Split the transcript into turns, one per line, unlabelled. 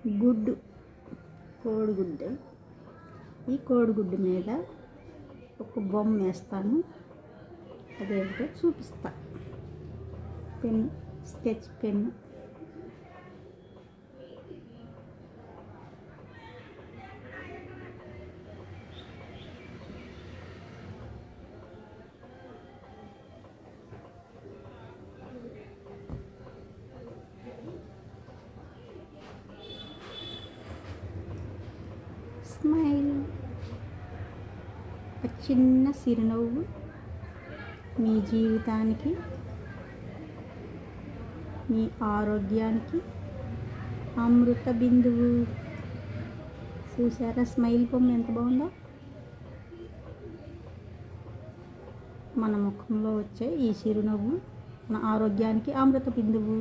గుడ్డు, కోడిగుడ్డు. ఈ కోడిగుడ్డు మీద ఒక బొమ్మ వేస్తాను, అదేంటో చూపిస్తా. Pen, sketch pen. స్మైల్, ఒక చిన్న చిరునవ్వు మీ జీవితానికి, మీ ఆరోగ్యానికి అమృత బిందువు. చూసారా స్మైల్ బొమ్మ ఎంత బాగుందో? మన ముఖంలో వచ్చే ఈ చిరునవ్వు మన ఆరోగ్యానికి అమృత బిందువు.